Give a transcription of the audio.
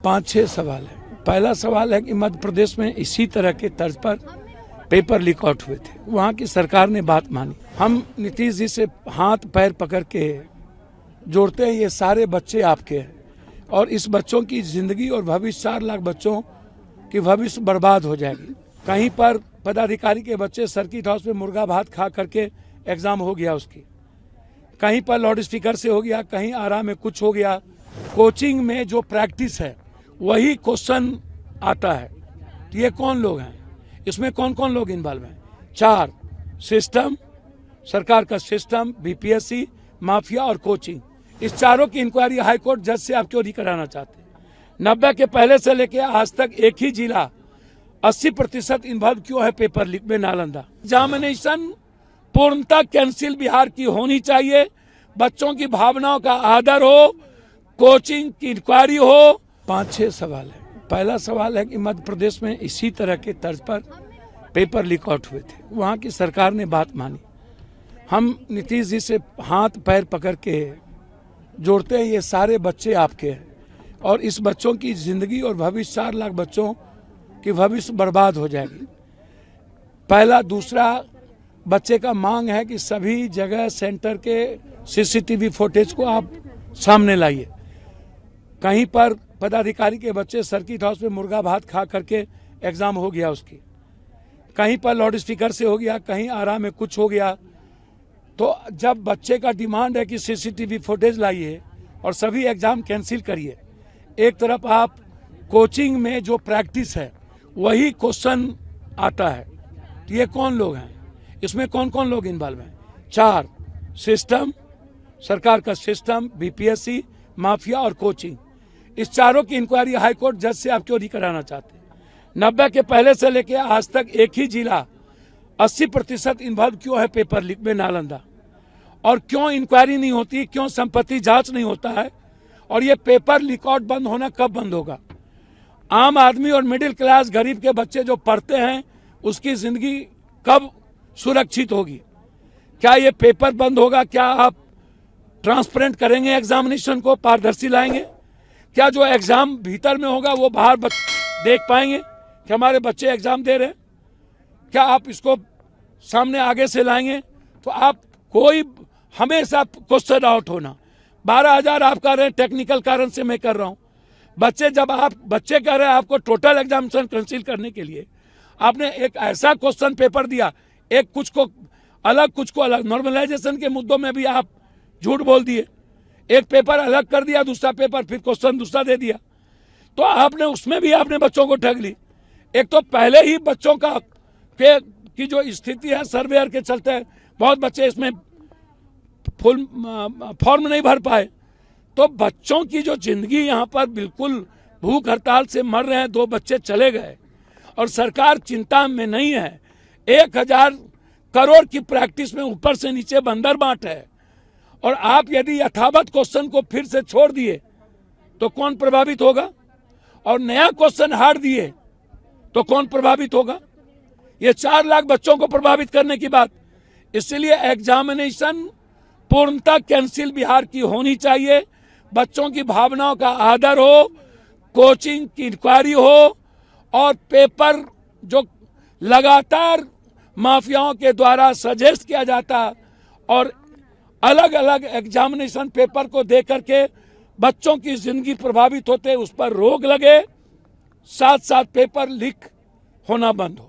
5-6 सवाल है। पहला सवाल है कि मध्य प्रदेश में इसी तरह के तर्ज पर पेपर लीक आउट हुए थे, वहाँ की सरकार ने बात मानी। हम नीतीश जी से हाथ पैर पकड़ के जोड़ते हैं, ये सारे बच्चे आपके हैं और इस बच्चों की जिंदगी और भविष्य 4 लाख बच्चों की भविष्य बर्बाद हो जाएगी। कहीं पर पदाधिकारी के बच्चे सर्किट हाउस में मुर्गा भात खा करके एग्जाम हो गया उसकी, कहीं पर लाउड स्पीकर से हो गया, कहीं आराम में कुछ हो गया। कोचिंग में जो प्रैक्टिस है वही क्वेश्चन आता है। तो ये कौन लोग हैं, इसमें कौन कौन लोग इन्वॉल्व हैं? 4 सिस्टम, सरकार का सिस्टम, बीपीएससी, माफिया और कोचिंग। इस चारों की इंक्वायरी हाईकोर्ट जज से आप क्यों नहीं कराना चाहते? 90 के पहले से लेके आज तक एक ही जिला 80% इन्वॉल्व क्यों है पेपर लीक में? नालंदा। एग्जामिनेशन पूर्णतः कैंसिल बिहार की होनी चाहिए। बच्चों की भावनाओं का आदर हो, कोचिंग की इंक्वायरी हो। 5-6 सवाल है। पहला सवाल है कि मध्य प्रदेश में इसी तरह के तर्ज पर पेपर लीक आउट हुए थे, वहाँ की सरकार ने बात मानी। हम नीतीश जी से हाथ पैर पकड़ के जोड़ते हैं, ये सारे बच्चे आपके हैं और इस बच्चों की जिंदगी और भविष्य 4 लाख बच्चों की भविष्य बर्बाद हो जाएगी। पहला। दूसरा, बच्चे का मांग है कि सभी जगह सेंटर के सीसीटीवी फुटेज को आप सामने लाइए। कहीं पर पदाधिकारी के बच्चे सर्किट हाउस में मुर्गा भात खा करके एग्जाम हो गया उसकी, कहीं पर लाउड स्पीकर से हो गया, कहीं आराम में कुछ हो गया। तो जब बच्चे का डिमांड है कि सीसीटीवी फुटेज लाइए और सभी एग्जाम कैंसिल करिए, एक तरफ आप कोचिंग में जो प्रैक्टिस है वही क्वेश्चन आता है। तो ये कौन लोग हैं, इसमें कौन कौन लोग इन्वॉल्व हैं? 4 सिस्टम, सरकार का सिस्टम, बीपीएससी, माफिया और कोचिंग। इस चारों की इंक्वायरी हाईकोर्ट जज से आप क्यों नहीं कराना चाहते? 90 के पहले से लेके आज तक एक ही जिला 80% इन्वॉल्व क्यों है पेपर लीक में? नालंदा। और क्यों इंक्वायरी नहीं होती, क्यों संपत्ति जांच नहीं होता है? और ये पेपर लीक आउट बंद होना कब बंद होगा? आम आदमी और मिडिल क्लास गरीब के बच्चे जो पढ़ते हैं उसकी जिंदगी कब सुरक्षित होगी? क्या ये पेपर बंद होगा? क्या आप ट्रांसपेरेंट करेंगे एग्जामिनेशन को, पारदर्शी लाएंगे? क्या जो एग्जाम भीतर में होगा वो बाहर देख पाएंगे कि हमारे बच्चे एग्जाम दे रहे हैं? क्या आप इसको सामने आगे से लाएंगे? तो आप कोई हमेशा क्वेश्चन आउट होना। 12,000 आप कर रहे हैं, टेक्निकल कारण से मैं कर रहा हूं। जब आप बच्चे कह रहे हैं आपको टोटल एग्जामिनेशन कैंसिल करने के लिए, आपने एक ऐसा क्वेश्चन पेपर दिया, एक कुछ को अलग। नॉर्मलाइजेशन के मुद्दों में भी आप झूठ बोल दिए। एक पेपर अलग कर दिया, दूसरा पेपर फिर क्वेश्चन दूसरा दे दिया। तो आपने उसमें भी आपने बच्चों को ठग ली। एक तो पहले ही बच्चों का की जो स्थिति है सर्वेयर के चलते बहुत बच्चे इसमें फुल फॉर्म नहीं भर पाए। तो बच्चों की जो जिंदगी यहाँ पर बिल्कुल भूख हड़ताल से मर रहे हैं, 2 बच्चे चले गए और सरकार चिंता में नहीं है। 1000 करोड़ की प्रैक्टिस में ऊपर से नीचे बंदर बांट है और आप यदि यथावत क्वेश्चन को फिर से छोड़ दिए तो कौन प्रभावित होगा? और नया क्वेश्चन हार दिए तो कौन प्रभावित होगा? ये 4 लाख बच्चों को प्रभावित करने की बात। इसलिए एग्जामिनेशन पूर्णतः कैंसिल बिहार की होनी चाहिए। बच्चों की भावनाओं का आदर हो, कोचिंग की इंक्वायरी हो और पेपर जो लगातार माफियाओं के द्वारा सजेस्ट किया जाता और अलग अलग एग्जामिनेशन पेपर को दे करके बच्चों की जिंदगी प्रभावित होते, उस पर रोक लगे, साथ साथ पेपर लीक होना बंद हो।